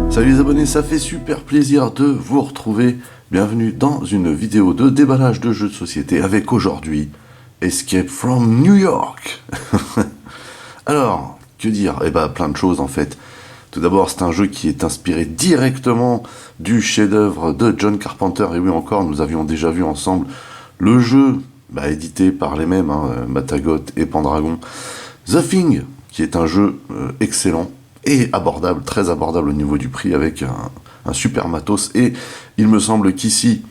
Salut les abonnés, ça fait super plaisir de vous retrouver. Bienvenue dans une vidéo de déballage de jeux de société avec aujourd'hui Escape from New York. Alors, que dire? Eh ben, plein de choses en fait. Tout d'abord, c'est un jeu qui est inspiré directement du chef-d'œuvre de John Carpenter. Et oui, encore, nous avions déjà vu ensemble le jeu édité par les mêmes, Matagot et Pendragon, The Thing, qui est un jeu excellent et abordable, très abordable au niveau du prix, avec un super matos. Et il me semble qu'ici,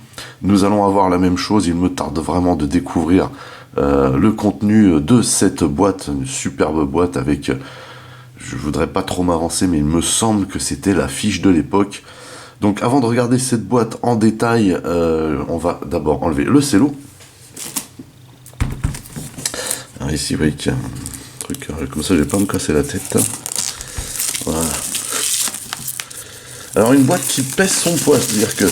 nous allons avoir la même chose. Il me tarde vraiment de découvrir le contenu de cette boîte, une superbe boîte avec... je voudrais pas trop m'avancer, mais il me semble que c'était la fiche de l'époque. Donc avant de regarder cette boîte en détail, on va d'abord enlever le cello. Alors ici, vous voyez qu'il y a un truc comme ça, je vais pas me casser la tête. Voilà. Alors une boîte qui pèse son poids, c'est-à-dire que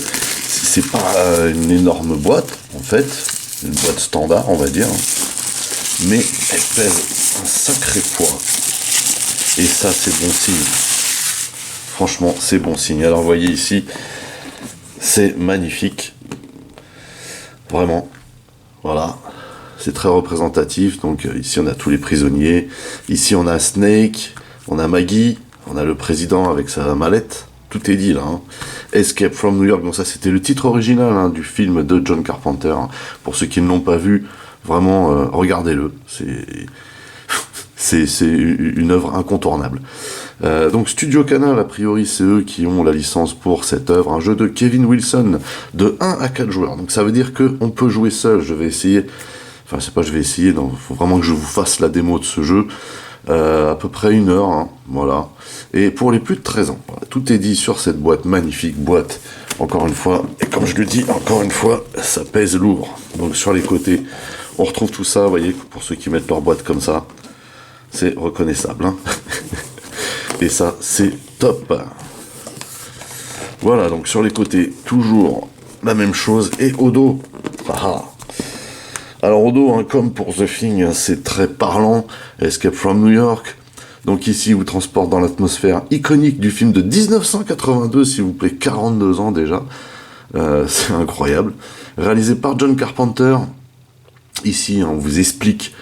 c'est pas une énorme boîte, en fait, une boîte standard, on va dire, mais elle pèse un sacré poids. Et ça, c'est bon signe. Franchement, c'est bon signe. Alors, vous voyez ici, c'est magnifique. Vraiment. Voilà. C'est très représentatif. Donc, ici, on a tous les prisonniers. Ici, on a Snake. On a Maggie. On a le président avec sa mallette. Tout est dit, là. Escape from New York. Donc, ça, c'était le titre original du film de John Carpenter. Pour ceux qui ne l'ont pas vu, vraiment, regardez-le. C'est une œuvre incontournable. Donc Studio Canal, a priori, c'est eux qui ont la licence pour cette œuvre. Un jeu de Kevin Wilson, de 1 à 4 joueurs. Donc ça veut dire qu'on peut jouer seul. Je vais essayer... Enfin, je sais pas, je vais essayer. Il faut vraiment que je vous fasse la démo de ce jeu. À peu près 1 heure, voilà. Et pour les plus de 13 ans. Voilà, tout est dit sur cette boîte, magnifique boîte. Encore une fois, et comme je le dis, encore une fois, ça pèse lourd. Donc sur les côtés, on retrouve tout ça, vous voyez, pour ceux qui mettent leur boîte comme ça. C'est reconnaissable. Et ça, c'est top. Voilà, donc sur les côtés, toujours la même chose. Et au dos, alors au dos, comme pour The Thing, c'est très parlant. Escape from New York. Donc ici, vous transporte dans l'atmosphère iconique du film de 1982, s'il vous plaît, 42 ans déjà. C'est incroyable. Réalisé par John Carpenter. Ici, on vous explique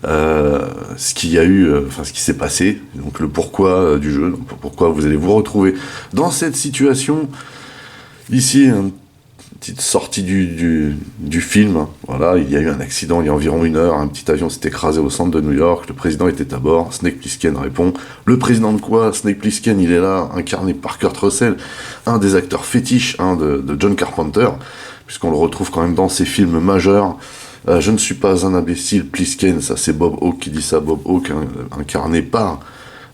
ce qu'il y a eu, ce qui s'est passé, donc le pourquoi du jeu, donc pourquoi vous allez vous retrouver dans cette situation. Ici, une petite sortie du film. Voilà, il y a eu un accident il y a environ 1 heure, un petit avion s'est écrasé au centre de New York, le président était à bord. Snake Plissken répond. Le président de quoi? Snake Plissken, il est là, incarné par Kurt Russell, un des acteurs fétiches de John Carpenter, puisqu'on le retrouve quand même dans ses films majeurs. Je ne suis pas un imbécile, Plissken, ça c'est Bob Hawke qui dit ça, Bob Hawke, incarné par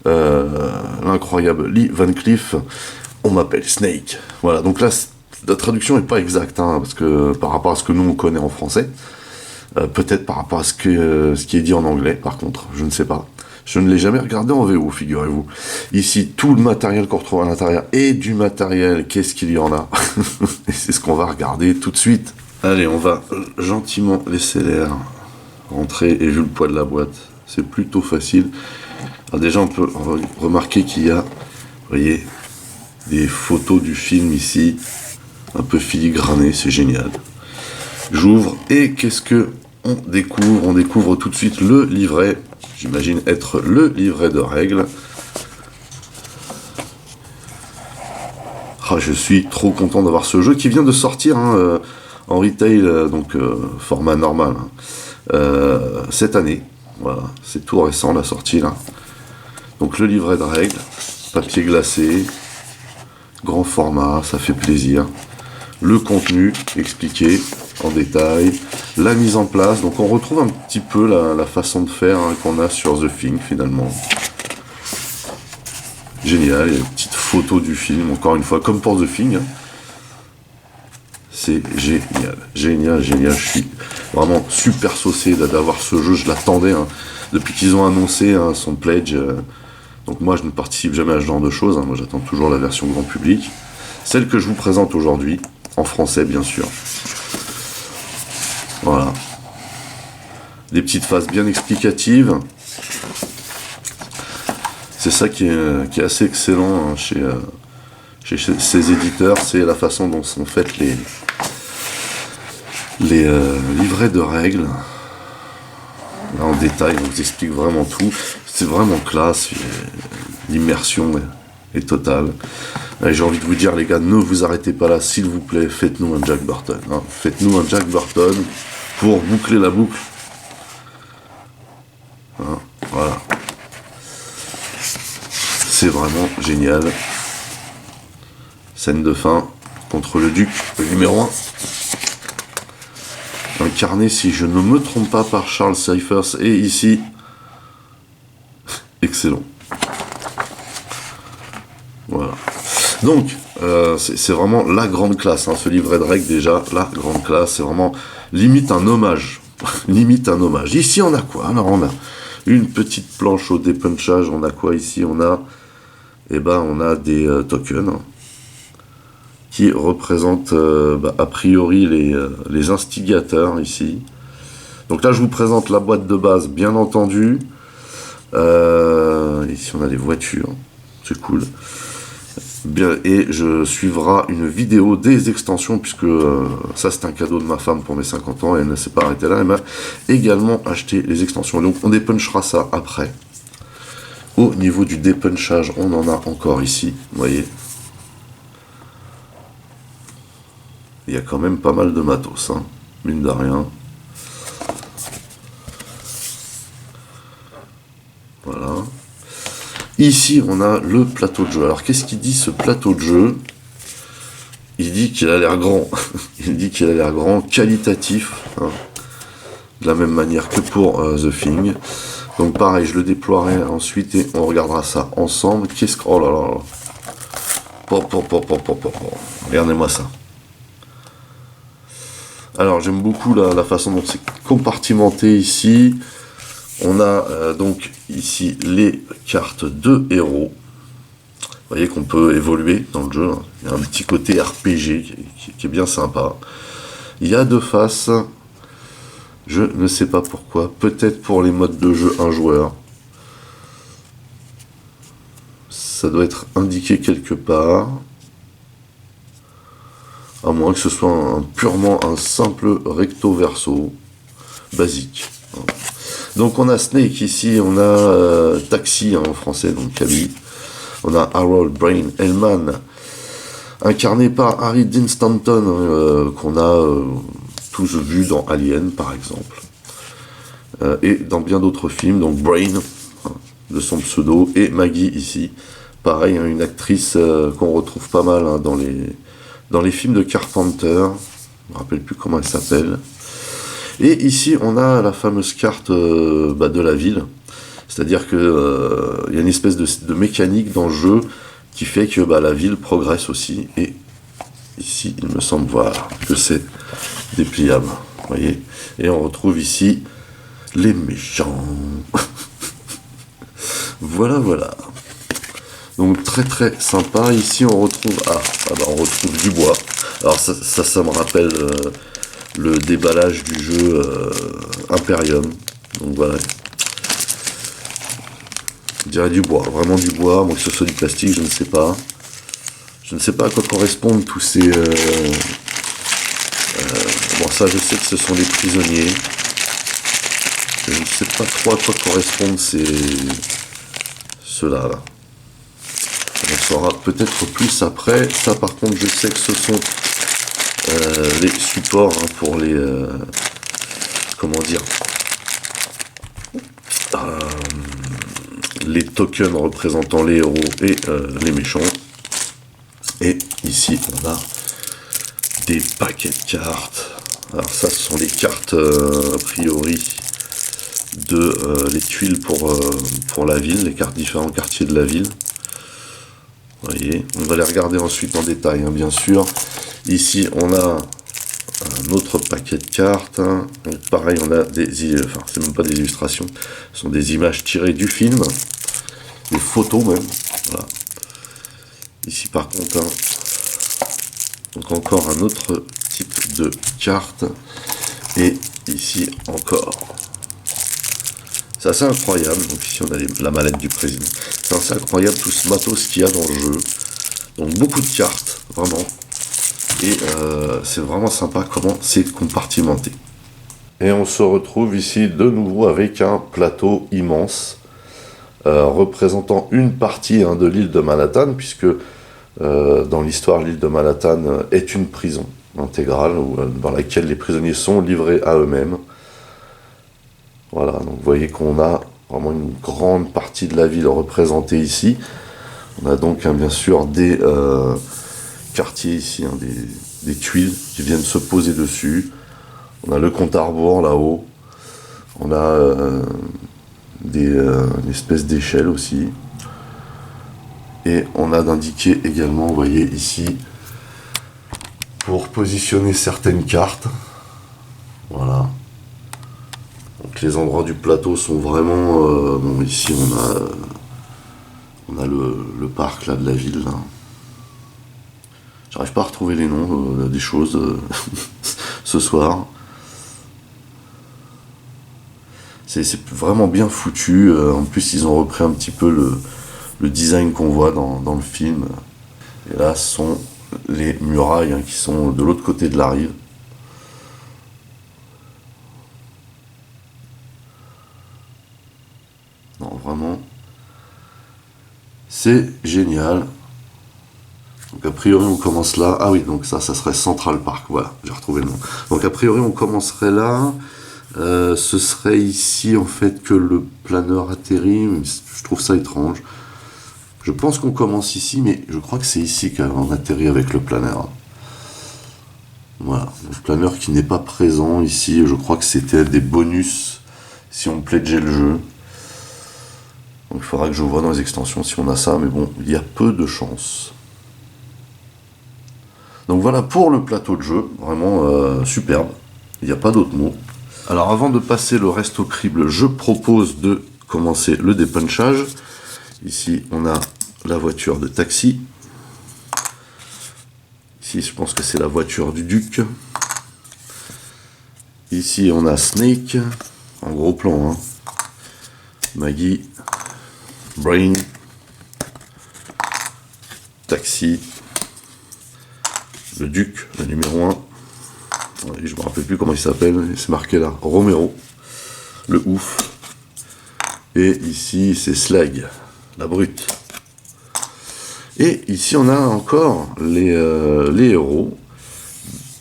l'incroyable Lee Van Cleef. On m'appelle Snake. Voilà, donc là, la traduction n'est pas exacte, parce que par rapport à ce que nous on connaît en français, peut-être par rapport à ce qui est dit en anglais, par contre, je ne sais pas. Je ne l'ai jamais regardé en VO, figurez-vous. Ici, tout le matériel qu'on retrouve à l'intérieur et du matériel, qu'est-ce qu'il y en a? Et c'est ce qu'on va regarder tout de suite. Allez, on va gentiment laisser l'air rentrer, et vu le poids de la boîte, c'est plutôt facile. Alors déjà, on peut remarquer qu'il y a, vous voyez, des photos du film ici, un peu filigranées, c'est génial. J'ouvre, et qu'est-ce que on découvre? On découvre tout de suite le livret, j'imagine être le livret de règles. Je suis trop content d'avoir ce jeu qui vient de sortir, en retail, donc format normal, cette année. Voilà, c'est tout récent la sortie là. Donc le livret de règles, papier glacé, grand format, ça fait plaisir. Le contenu expliqué en détail, la mise en place. Donc on retrouve un petit peu la façon de faire qu'on a sur The Thing finalement. Génial, il y a une petite photo du film, encore une fois, comme pour The Thing. C'est génial, génial, génial. Je suis vraiment super saucé d'avoir ce jeu. Je l'attendais depuis qu'ils ont annoncé son pledge. Donc moi, je ne participe jamais à ce genre de choses. Moi, j'attends toujours la version grand public. Celle que je vous présente aujourd'hui, en français, bien sûr. Voilà. Des petites phases bien explicatives. C'est ça qui est assez excellent chez chez ces éditeurs, c'est la façon dont sont faites les livrets de règles. Là, en détail, on vous explique vraiment tout. C'est vraiment classe, l'immersion est totale. J'ai envie de vous dire, les gars, ne vous arrêtez pas là, s'il vous plaît, faites-nous un Jack Burton. Hein. Faites-nous un Jack Burton pour boucler la boucle. Hein, voilà. C'est vraiment génial. Scène de fin contre le duc, le numéro 1. Incarné, si je ne me trompe pas, par Charles Cyphers. Et ici, excellent. Voilà. Donc, c'est vraiment la grande classe. Hein, ce livret de règles, déjà, la grande classe. C'est vraiment limite un hommage. Limite un hommage. Ici, on a quoi? Alors, on a une petite planche au dépunchage. On a quoi ici? On a, on a des tokens. Hein, qui représentent a priori les instigateurs ici. Donc là, je vous présente la boîte de base, bien entendu. Ici, on a des voitures. C'est cool. Bien, et je suivra une vidéo des extensions, puisque ça, c'est un cadeau de ma femme pour mes 50 ans, et elle ne s'est pas arrêtée là. Elle m'a également acheté les extensions. Donc, on dépunchera ça après. Au niveau du dépunchage, on en a encore ici, vous voyez. Il y a quand même pas mal de matos, hein, mine de rien. Voilà. Ici, on a le plateau de jeu. Alors, qu'est-ce qu'il dit, ce plateau de jeu? Il dit qu'il a l'air grand. Il dit qu'il a l'air grand, qualitatif, hein, de la même manière que pour The Thing. Donc, pareil, je le déploierai ensuite et on regardera ça ensemble. Qu'est-ce que... Oh là là là. Regardez-moi ça. Alors, j'aime beaucoup la façon dont c'est compartimenté ici. On a donc ici les cartes de héros. Vous voyez qu'on peut évoluer dans le jeu. Hein. Il y a un petit côté RPG qui est bien sympa. Il y a deux faces. Je ne sais pas pourquoi. Peut-être pour les modes de jeu un joueur. Ça doit être indiqué quelque part. À moins que ce soit purement un simple recto verso basique. Donc on a Snake ici, on a Taxi en français, donc Camille. On a Harold Brain Hellman, incarné par Harry Dean Stanton, qu'on a tous vu dans Alien par exemple. Et dans bien d'autres films, donc Brain, de son pseudo, et Maggie ici. Pareil, hein, une actrice qu'on retrouve pas mal hein, dans les films de Carpenter, je ne me rappelle plus comment elle s'appelle. Et ici, on a la fameuse carte de la ville. C'est-à-dire que y a une espèce de mécanique dans le jeu qui fait que la ville progresse aussi. Et ici, il me semble voir que c'est dépliable. Vous voyez? Et on retrouve ici les méchants. Voilà, voilà. Donc très très sympa. Ici on retrouve on retrouve du bois. Alors ça me rappelle le déballage du jeu Imperium. Donc voilà. Je dirais du bois, vraiment du bois. Moi que ce soit du plastique, je ne sais pas. Je ne sais pas à quoi correspondent tous ces. Bon ça je sais que ce sont des prisonniers. Je ne sais pas trop à quoi correspondent ceux-là. Là. On saura peut-être plus après. Ça par contre je sais que ce sont les supports hein, pour les comment dire les tokens représentant les héros et les méchants. Et ici on a des paquets de cartes. Alors ça ce sont les cartes a priori de les tuiles pour la ville, les cartes différents quartiers de la ville. Vous voyez, on va les regarder ensuite en détail, hein, bien sûr. Ici, on a un autre paquet de cartes. Hein. Donc, pareil, on a c'est même pas des illustrations, ce sont des images tirées du film, des photos même. Voilà. Ici, par contre, hein, donc encore un autre type de carte. Et ici encore. C'est assez incroyable. Donc ici, on a la mallette du président. C'est assez incroyable tout ce matos qu'il y a dans le jeu. Donc beaucoup de cartes, vraiment. Et c'est vraiment sympa comment c'est compartimenté. Et on se retrouve ici de nouveau avec un plateau immense représentant une partie de l'île de Manhattan, puisque dans l'histoire, l'île de Manhattan est une prison intégrale dans laquelle les prisonniers sont livrés à eux-mêmes. Voilà, donc vous voyez qu'on a vraiment une grande partie de la ville représentée ici. On a donc bien sûr des quartiers ici, des tuiles qui viennent se poser dessus. On a le compte à rebours là-haut. On a une espèce d'échelle aussi. Et on a d'indiquer également, vous voyez ici, pour positionner certaines cartes. Voilà. Donc les endroits du plateau sont vraiment... bon, ici on a le parc là, de la ville. Là. J'arrive pas à retrouver les noms des choses ce soir. C'est vraiment bien foutu. En plus, ils ont repris un petit peu le design qu'on voit dans le film. Et là, ce sont les murailles qui sont de l'autre côté de la rive. Non, vraiment, c'est génial. Donc a priori, on commence là. Ah oui, donc ça serait Central Park. Voilà, j'ai retrouvé le nom. Donc a priori, on commencerait là. Ce serait ici en fait que le planeur atterrit. Je trouve ça étrange. Je pense qu'on commence ici, mais je crois que c'est ici qu'on atterrit avec le planeur. Voilà, le planeur qui n'est pas présent ici. Je crois que c'était des bonus si on pledgeait le jeu. Donc il faudra que je vois dans les extensions si on a ça, mais bon, il y a peu de chance. Donc voilà pour le plateau de jeu, vraiment superbe. Il n'y a pas d'autre mot. Alors avant de passer le reste au crible, je propose de commencer le dépunchage. Ici, on a la voiture de taxi. Ici, je pense que c'est la voiture du Duc. Ici, on a Snake, en gros plan. Maggie, Brain, Taxi, le Duc, le numéro 1. Je me rappelle plus comment il s'appelle, c'est marqué là, Romero, le ouf. Et ici, c'est Slag, la brute. Et ici, on a encore les héros.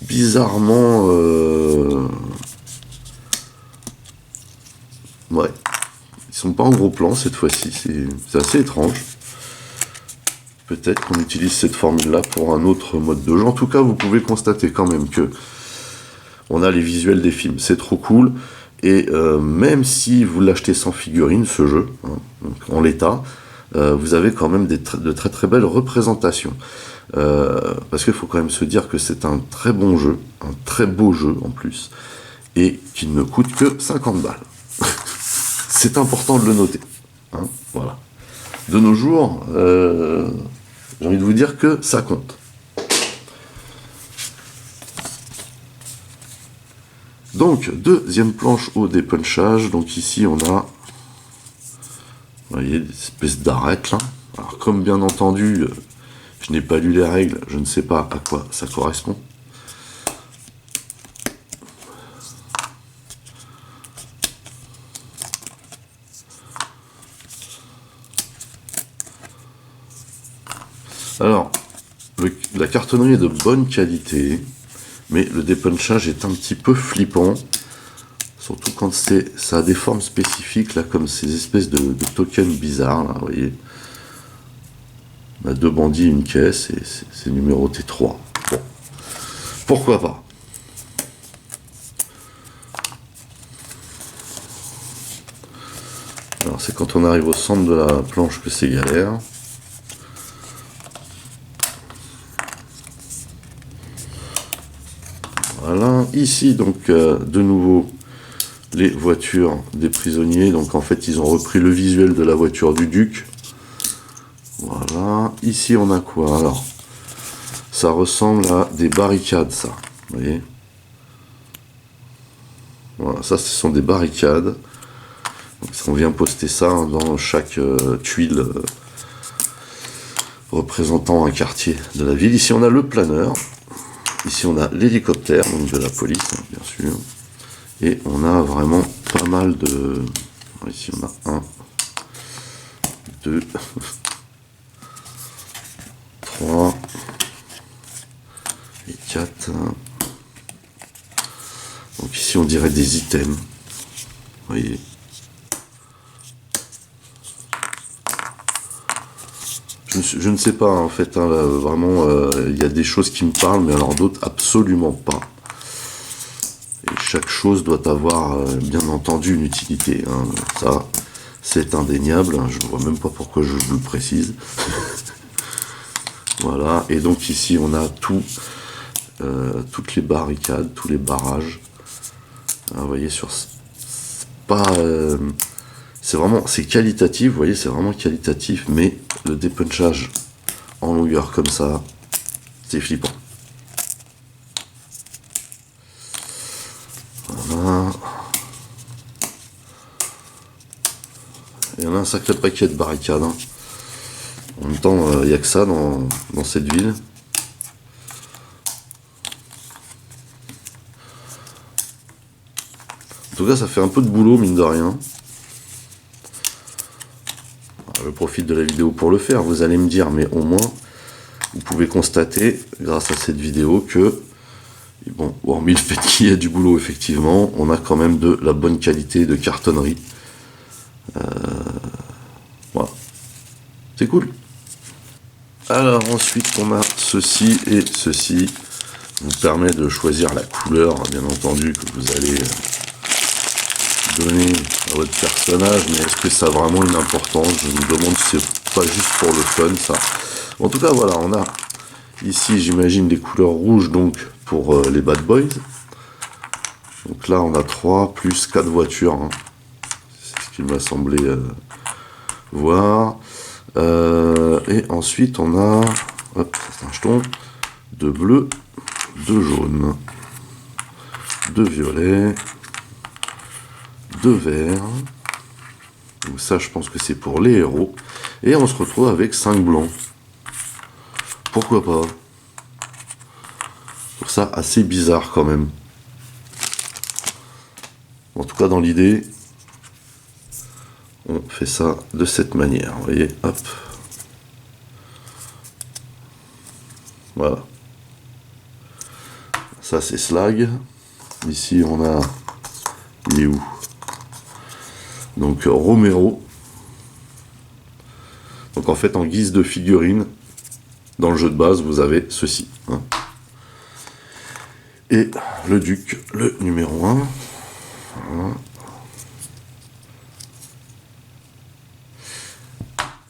Bizarrement... ouais. Ils sont pas en gros plan cette fois-ci. C'est assez étrange. Peut-être qu'on utilise cette formule-là pour un autre mode de jeu. En tout cas, vous pouvez constater quand même que on a les visuels des films. C'est trop cool. Et même si vous l'achetez sans figurine, ce jeu, donc en l'état, vous avez quand même de très très belles représentations. Parce qu'il faut quand même se dire que c'est un très bon jeu, un très beau jeu en plus, et qui ne coûte que 50 balles. C'est important de le noter. Voilà. De nos jours, j'ai envie de vous dire que ça compte. Donc, deuxième planche au dépunchage. Donc ici, on a, vous voyez, des espèces d'arêtes là. Alors, comme bien entendu, je n'ai pas lu les règles, je ne sais pas à quoi ça correspond. Alors, la cartonnerie est de bonne qualité, mais le dépunchage est un petit peu flippant. Surtout quand ça a des formes spécifiques, là, comme ces espèces de tokens bizarres, là, vous voyez. On a 2 bandits, une caisse, et c'est numéroté 3. Bon, pourquoi pas. Alors, c'est quand on arrive au centre de la planche que c'est galère. Voilà, ici, donc, de nouveau, les voitures des prisonniers. Donc, en fait, ils ont repris le visuel de la voiture du Duc. Voilà, ici on a quoi? Alors, ça ressemble à des barricades, ça, vous voyez. Voilà, ça ce sont des barricades. Donc, on vient poster ça dans chaque tuile. représentant un quartier de la ville. Ici on a le planeur, ici on a l'hélicoptère, donc de la police, hein, bien sûr. Et on a vraiment pas mal de... Ici on a 1, 2, 3 et 4. Donc ici on dirait des items. Vous voyez. Je ne sais pas en fait, hein, là, vraiment il y a des choses qui me parlent, mais alors d'autres absolument pas. Et chaque chose doit avoir bien entendu une utilité, hein. Ça c'est indéniable, hein. Je ne vois même pas pourquoi je le précise. Voilà, et donc ici on a toutes les barricades, tous les barrages. Ah, vous voyez, c'est qualitatif, vous voyez, c'est vraiment qualitatif, mais le dépunchage en longueur comme ça, c'est flippant. Voilà. Il y en a un sacré paquet de barricades, hein. En même temps, il n'y a que ça dans cette ville. En tout cas, ça fait un peu de boulot, mine de rien. Je profite de la vidéo pour le faire, vous allez me dire, mais au moins, vous pouvez constater, grâce à cette vidéo, que, bon, hormis le fait qu'il y a du boulot, effectivement, on a quand même de la bonne qualité de cartonnerie. Voilà. C'est cool. Alors, ensuite, on a ceci et ceci. Ça vous permet de choisir la couleur, bien entendu, que vous allez donner à votre personnage, mais est-ce que ça a vraiment une importance? Je me demande si c'est pas juste pour le fun, ça. En tout cas, voilà, on a ici, j'imagine, les couleurs rouges, donc, pour les Bad Boys. Donc là, on a 3 plus 4 voitures, hein. C'est ce qu'il m'a semblé voir. Et ensuite, on a, hop, c'est un jeton, de bleu, de jaune, de violet, de vert. Donc ça, je pense que c'est pour les héros. Et on se retrouve avec 5 blancs. Pourquoi pas? Je trouve ça assez bizarre quand même. En tout cas, dans l'idée, on fait ça de cette manière. Vous voyez, hop. Voilà. Ça, c'est Slag. Ici, on a... Il est où? Donc, Romero. Donc, en fait, en guise de figurine, dans le jeu de base, vous avez ceci, hein. Et le Duc, le numéro 1. Voilà.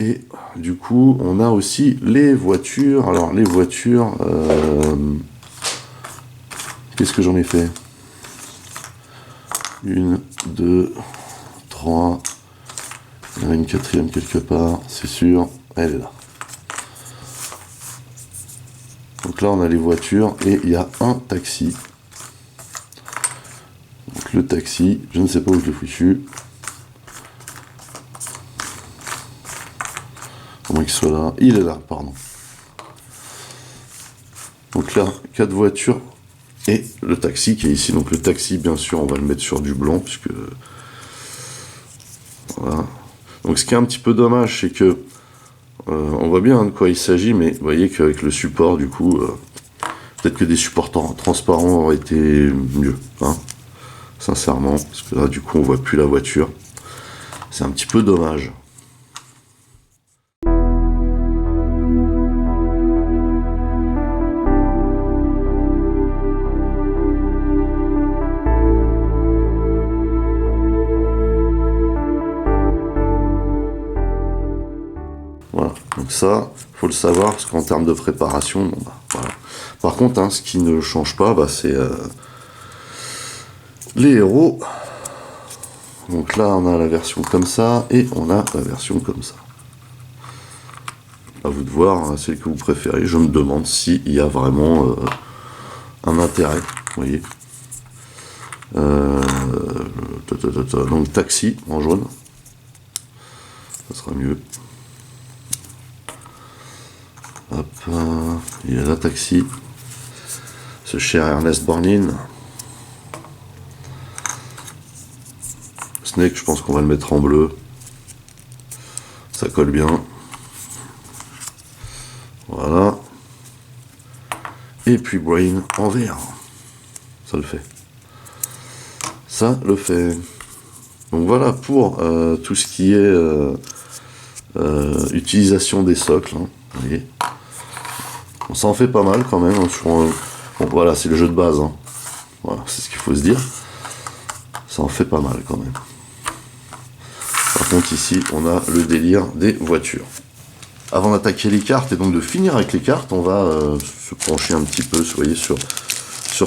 Et du coup, on a aussi les voitures. Alors, les voitures... Qu'est-ce que j'en ai fait? 1, 2, 3. Il y en a une quatrième quelque part, c'est sûr. Elle est là. Donc là, on a les voitures et il y a un taxi. Donc le taxi, je ne sais pas où je l'ai foutu. Comment qu'il soit là? Il est là, pardon. Donc là, 4 voitures et le taxi qui est ici. Donc le taxi, bien sûr, on va le mettre sur du blanc puisque... Voilà. Donc ce qui est un petit peu dommage, c'est que on voit bien de quoi il s'agit, mais vous voyez qu'avec le support, du coup, peut-être que des supports transparents auraient été mieux, hein, sincèrement, parce que là, du coup, on voit plus la voiture. C'est un petit peu dommage. Voilà, donc ça, faut le savoir, parce qu'en termes de préparation, bon, bah, voilà. Par contre, hein, ce qui ne change pas, bah, c'est les héros. Donc là, on a la version comme ça, et on a la version comme ça. À vous de voir, hein, celle que vous préférez. Je me demande s'il y a vraiment un intérêt, vous voyez. Donc taxi en jaune, ça sera mieux. Hop, il y a la taxi. Ce cher Ernest Borgnine. Snake, je pense qu'on va le mettre en bleu. Ça colle bien. Voilà. Et puis Brain en vert. Ça le fait. Ça le fait. Donc voilà pour tout ce qui est utilisation des socles. Hein, vous voyez. On s'en fait pas mal quand même. Hein, bon, voilà, c'est le jeu de base. Hein. Voilà, c'est ce qu'il faut se dire. Ça en fait pas mal quand même. Par contre ici, on a le délire des voitures. Avant d'attaquer les cartes et donc de finir avec les cartes, on va se pencher un petit peu, vous voyez, sur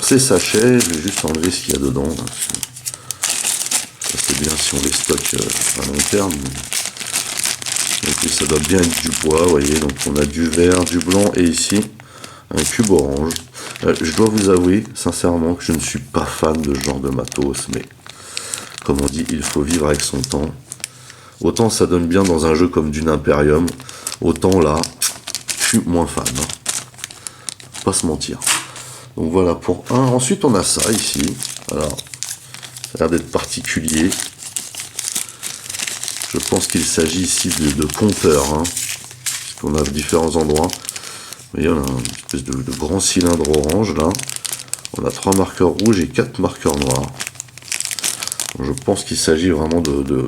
ces sachets. Je vais juste enlever ce qu'il y a dedans. Là. Ça c'est bien si on les stocke à long terme. Donc ça doit bien être du bois, vous voyez. Donc on a du vert, du blanc et ici un cube orange. Je dois vous avouer sincèrement que je ne suis pas fan de ce genre de matos, mais comme on dit, il faut vivre avec son temps. Autant ça donne bien dans un jeu comme Dune Imperium, autant là, je suis moins fan. Hein. Pas se mentir. Donc voilà pour un. Ensuite on a ça ici. Alors, ça a l'air d'être particulier. Je pense qu'il s'agit ici de compteurs. Hein, puisqu'on a différents endroits. Vous voyez, on a une espèce de grand cylindre orange là. On a 3 marqueurs rouges et 4 marqueurs noirs. Donc, je pense qu'il s'agit vraiment de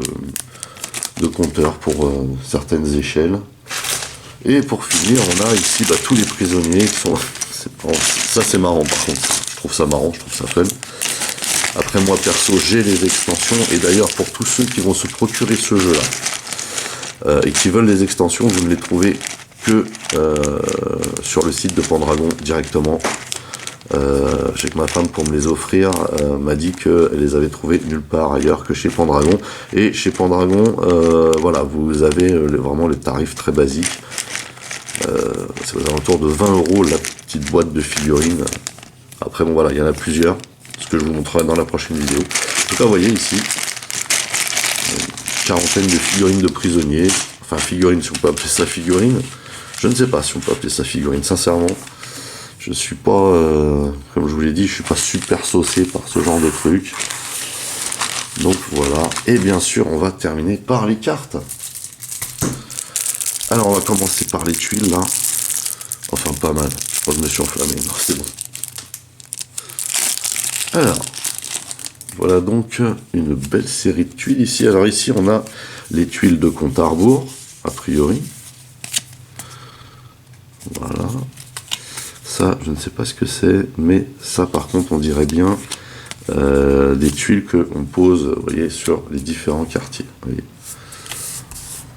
compteurs pour certaines échelles. Et pour finir, on a ici tous les prisonniers qui sont... Ça c'est marrant par contre, je trouve ça marrant, je trouve ça fun. Après moi perso, j'ai les extensions, et d'ailleurs pour tous ceux qui vont se procurer ce jeu-là, et qui veulent les extensions, vous ne les trouvez que sur le site de Pendragon directement. Je sais que ma femme, pour me les offrir, m'a dit qu'elle les avait trouvés nulle part ailleurs que chez Pendragon. Et chez Pendragon, voilà, vous avez vraiment les tarifs très basiques. C'est aux alentours de 20 € la petite boîte de figurines. Après, bon voilà, il y en a plusieurs, ce que je vous montrerai dans la prochaine vidéo. En tout cas, vous voyez ici, une quarantaine de figurines de prisonniers. Enfin, figurines, si on peut appeler ça figurine. Je ne sais pas si on peut appeler ça figurine, sincèrement. Je suis pas, comme je vous l'ai dit, je suis pas super saucé par ce genre de truc. Donc voilà. Et bien sûr, on va terminer par les cartes. Alors, on va commencer par les tuiles, là. Enfin, pas mal. Je crois que je me suis enflammé. Non, c'est bon. Alors, voilà donc une belle série de tuiles ici. Alors ici, on a les tuiles de compte à rebours, a priori. Voilà. Ça, je ne sais pas ce que c'est, mais ça, par contre, on dirait bien des tuiles qu'on pose, vous voyez, sur les différents quartiers. Vous voyez.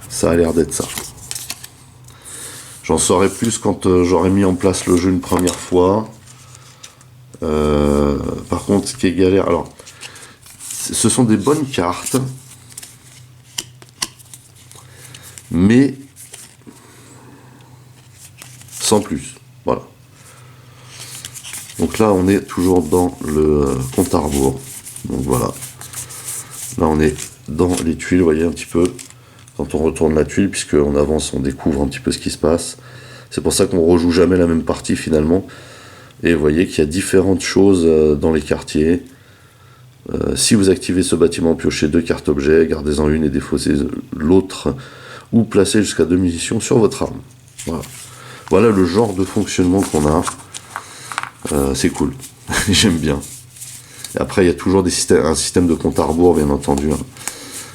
Ça a l'air d'être ça. J'en saurai plus quand j'aurai mis en place le jeu une première fois. Par contre, ce qui est galère, alors, ce sont des bonnes cartes, mais sans plus. Voilà. Donc là, on est toujours dans le compte à rebours. Donc voilà. Là, on est dans les tuiles, vous voyez un petit peu. Quand on retourne la tuile, puisqu'on avance, on découvre un petit peu ce qui se passe. C'est pour ça qu'on rejoue jamais la même partie finalement. Et vous voyez qu'il y a différentes choses dans les quartiers. Si vous activez ce bâtiment, piochez 2 cartes objets, gardez-en une et défaussez l'autre, ou placez jusqu'à 2 munitions sur votre arme. Voilà. Voilà le genre de fonctionnement qu'on a. C'est cool. J'aime bien. Et après, il y a toujours un système de compte à rebours, bien entendu. Hein.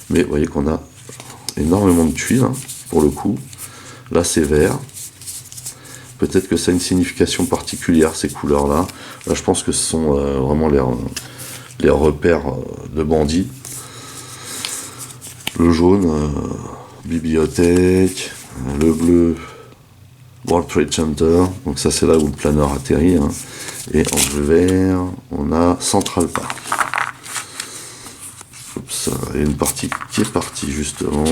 Mais vous voyez qu'on a énormément de tuiles, hein, pour le coup. Là, c'est vert. Peut-être que ça a une signification particulière, ces couleurs-là. Là, je pense que ce sont vraiment les repères de bandits. Le jaune, bibliothèque. Le bleu, World Trade Center. Donc ça, c'est là où le planeur atterrit. Hein. Et en bleu vert, on a Central Park. Il y a une partie qui est partie, justement.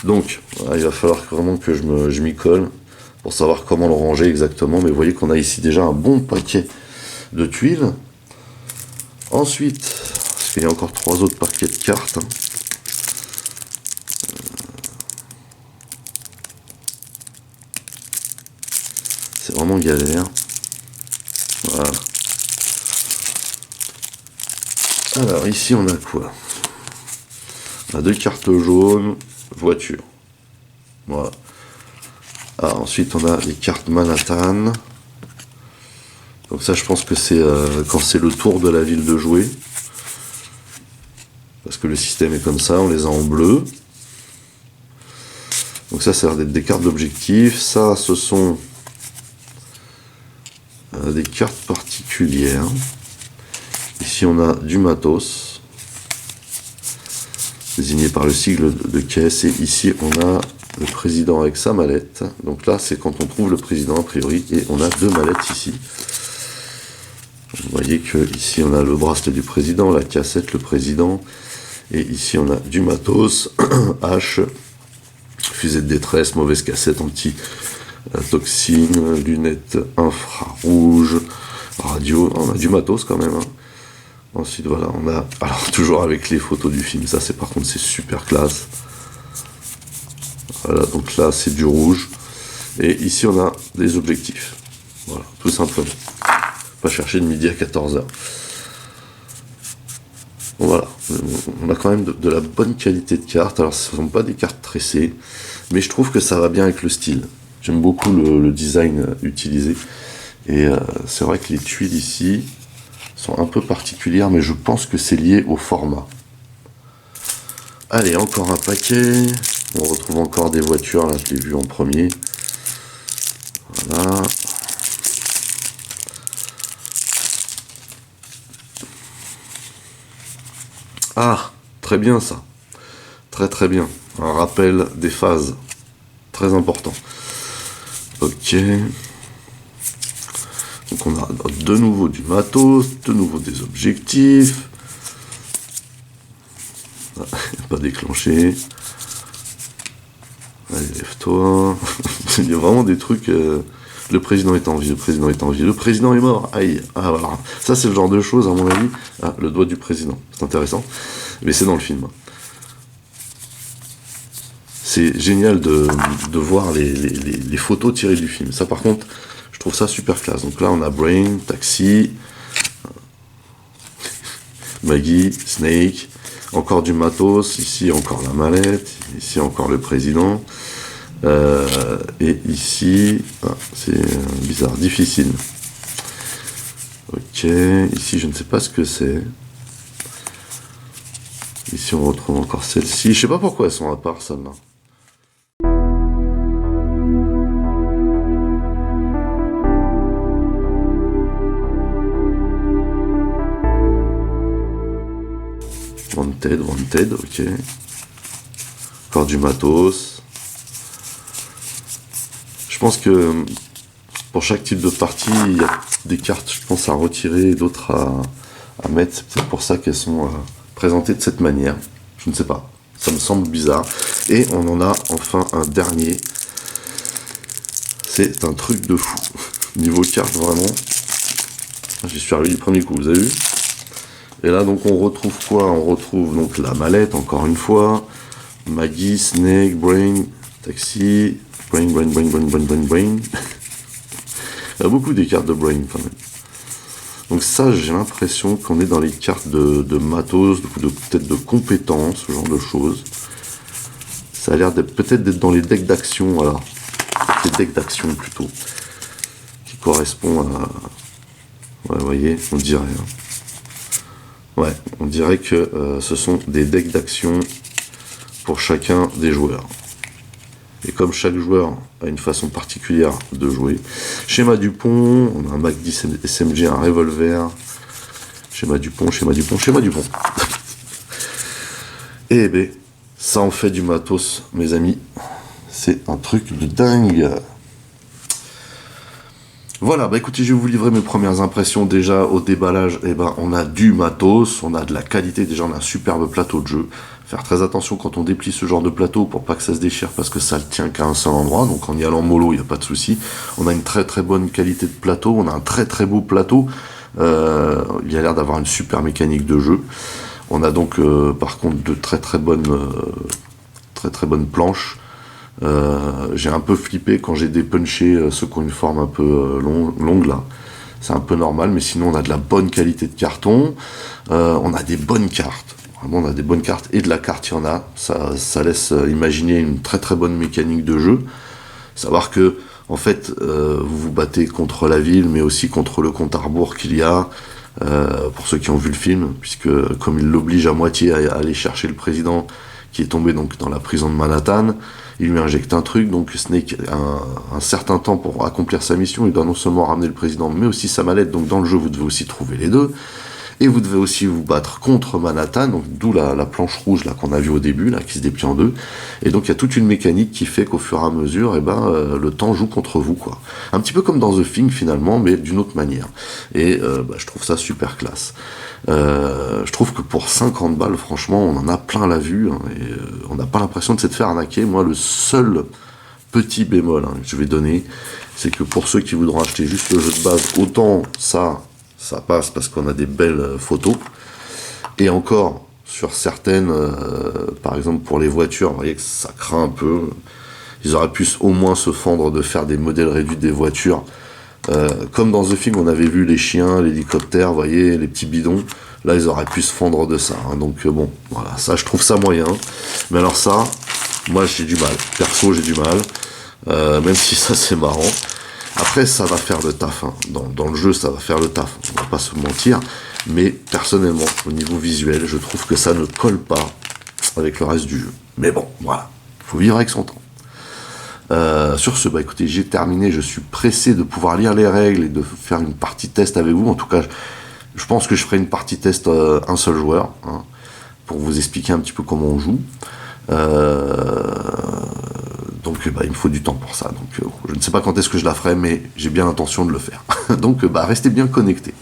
Donc, voilà, il va falloir vraiment que je m'y colle pour savoir comment le ranger exactement. Mais vous voyez qu'on a ici déjà un bon paquet de tuiles. Ensuite, parce qu'il y a encore 3 autres paquets de cartes. Hein. vraiment galère. Voilà. Alors ici on a quoi? On a 2 cartes jaunes, voiture. Voilà. Ah, ensuite on a les cartes Manhattan. Donc ça je pense que c'est quand c'est le tour de la ville de jouer. Parce que le système est comme ça, on les a en bleu. Donc ça a l'air d'être des cartes d'objectif. Ça ce sont des cartes particulières. Ici on a du matos, désigné par le sigle de caisse. Et ici on a le président avec sa mallette. Donc là c'est quand on trouve le président a priori. Et on a 2 mallettes ici. Vous voyez que ici on a le bracelet du président, la cassette, le président. Et ici on a du matos, hache, fusée de détresse, mauvaise cassette anti-toxine, lunettes infrarouges, radio. On a du matos quand même. Hein. Ensuite voilà, on a, alors toujours avec les photos du film, ça c'est par contre c'est super classe. Voilà, donc là c'est du rouge. Et ici on a des objectifs. Voilà, tout simplement. Pas chercher de midi à 14h. Bon, voilà, on a quand même de la bonne qualité de cartes. Alors ce ne sont pas des cartes tressées, mais je trouve que ça va bien avec le style. J'aime beaucoup le design utilisé. Et c'est vrai que les tuiles ici sont un peu particulières, mais je pense que c'est lié au format. Allez, encore un paquet. On retrouve encore des voitures, là je l'ai vu en premier. Voilà. Ah, très bien ça. Très très bien. Un rappel des phases. Très important. Ok. Donc on a de nouveau du matos, de nouveau des objectifs. Ah, pas déclenché. Allez, lève-toi. Il y a vraiment des trucs... Le président est en vie, le président est en vie, le président est mort, aïe, ah voilà. Ça c'est le genre de choses, à mon avis, ah, le doigt du président, c'est intéressant, mais c'est dans le film. C'est génial de voir les photos tirées du film, ça par contre, je trouve ça super classe. Donc là on a Brain, Taxi, Maggie, Snake, encore du matos, ici encore la mallette, ici encore le président. Et ici, ah, c'est bizarre, difficile. Ok, ici je ne sais pas ce que c'est. Ici on retrouve encore celle-ci. Je sais pas pourquoi elles sont à part celle-là. Wanted, ok. Encore du matos. Je pense que pour chaque type de partie, il y a des cartes, je pense, à retirer et d'autres à mettre. C'est peut-être pour ça qu'elles sont présentées de cette manière. Je ne sais pas. Ça me semble bizarre. Et on en a enfin un dernier. C'est un truc de fou. Niveau carte, vraiment. J'y suis arrivé du premier coup, vous avez vu? Et là, donc, on retrouve quoi? On retrouve donc la mallette, encore une fois. Maggie, Snake, Brain, Taxi... Brain. Il y a beaucoup des cartes de Brain quand même. Donc ça, j'ai l'impression qu'on est dans les cartes de matos, peut-être de compétences, ce genre de choses. Ça a l'air peut-être d'être dans les decks d'action, voilà. Les decks d'action plutôt. Qui correspondent à... Ouais, vous voyez, on dirait. Hein. Ouais, on dirait que ce sont des decks d'action pour chacun des joueurs. Et comme chaque joueur a une façon particulière de jouer. Schéma Dupont, on a un Mac 10 SMG, un revolver. Schéma Dupont. Et ben, ça en fait du matos, mes amis. C'est un truc de dingue. Voilà, bah écoutez, je vais vous livrer mes premières impressions. Déjà, au déballage, eh ben, on a du matos, on a de la qualité. Déjà, on a un superbe plateau de jeu. Faire très attention quand on déplie ce genre de plateau pour pas que ça se déchire parce que ça ne tient qu'à un seul endroit. Donc en y allant mollo, il n'y a pas de souci. On a une très très bonne qualité de plateau. On a un très très beau plateau. Il y a l'air d'avoir une super mécanique de jeu. On a donc par contre de très très bonnes planches. J'ai un peu flippé quand j'ai dépunché ceux qui ont une forme un peu longue là. C'est un peu normal, mais sinon on a de la bonne qualité de carton, on a des bonnes cartes. Vraiment, on a des bonnes cartes et de la carte, il y en a. Ça laisse imaginer une très très bonne mécanique de jeu. Savoir que, en fait, vous vous battez contre la ville, mais aussi contre le compte à rebours qu'il y a, pour ceux qui ont vu le film, puisque comme il l'oblige à moitié à aller chercher le président qui est tombé donc dans la prison de Manhattan, il lui injecte un truc, donc Snake a un certain temps pour accomplir sa mission, il doit non seulement ramener le président, mais aussi sa mallette, donc dans le jeu vous devez aussi trouver les deux. Et vous devez aussi vous battre contre Manhattan, donc d'où la planche rouge là qu'on a vue au début, là, qui se déplie en deux. Et donc il y a toute une mécanique qui fait qu'au fur et à mesure, le temps joue contre vous, quoi. Un petit peu comme dans The Thing finalement, mais d'une autre manière. Et je trouve ça super classe. Je trouve que pour 50 balles, franchement, on en a plein la vue, hein, et on n'a pas l'impression de s'être fait arnaquer. Moi, le seul petit bémol que je vais donner, c'est que pour ceux qui voudront acheter juste le jeu de base, autant ça passe parce qu'on a des belles photos. Et encore, sur certaines, par exemple pour les voitures, vous voyez que ça craint un peu. Ils auraient pu au moins se fendre de faire des modèles réduits des voitures. Comme dans The Thing, on avait vu les chiens, l'hélicoptère, vous voyez, les petits bidons. Là, ils auraient pu se fendre de ça. Hein. Donc bon, voilà, ça, je trouve ça moyen. Mais alors ça, moi, j'ai du mal. Perso, j'ai du mal. Même si ça, c'est marrant. Après, ça va faire le taf. Hein. Dans le jeu, ça va faire le taf. On va pas se mentir. Mais personnellement, au niveau visuel, je trouve que ça ne colle pas avec le reste du jeu. Mais bon, voilà. Il faut vivre avec son temps. Sur ce, écoutez, j'ai terminé. Je suis pressé de pouvoir lire les règles et de faire une partie test avec vous. En tout cas, je pense que je ferai une partie test un seul joueur, hein, pour vous expliquer un petit peu comment on joue. Donc il me faut du temps pour ça. Donc je ne sais pas quand est-ce que je la ferai, mais j'ai bien l'intention de le faire. Donc restez bien connectés.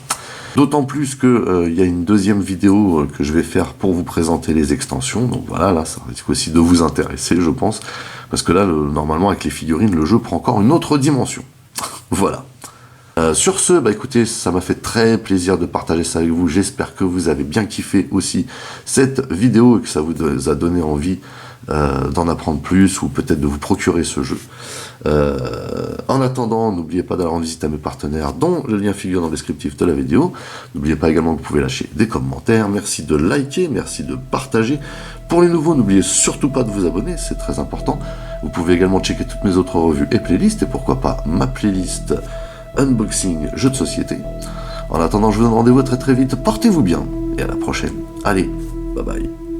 D'autant plus que y a une deuxième vidéo que je vais faire pour vous présenter les extensions. Donc voilà, là ça risque aussi de vous intéresser, je pense. Parce que là, normalement, avec les figurines, le jeu prend encore une autre dimension. Voilà. Sur ce, écoutez, ça m'a fait très plaisir de partager ça avec vous. J'espère que vous avez bien kiffé aussi cette vidéo et que ça vous a donné envie d'en apprendre plus ou peut-être de vous procurer ce jeu. En attendant, n'oubliez pas d'aller rendre visite à mes partenaires dont le lien figure dans le descriptif de la vidéo. N'oubliez pas également que vous pouvez lâcher des commentaires. Merci de liker, merci de partager. Pour les nouveaux, n'oubliez surtout pas de vous abonner, c'est très important. Vous pouvez également checker toutes mes autres revues et playlists et pourquoi pas ma playlist unboxing jeux de société. En attendant, je vous donne rendez-vous très très vite. Portez-vous bien et à la prochaine. Allez, bye bye.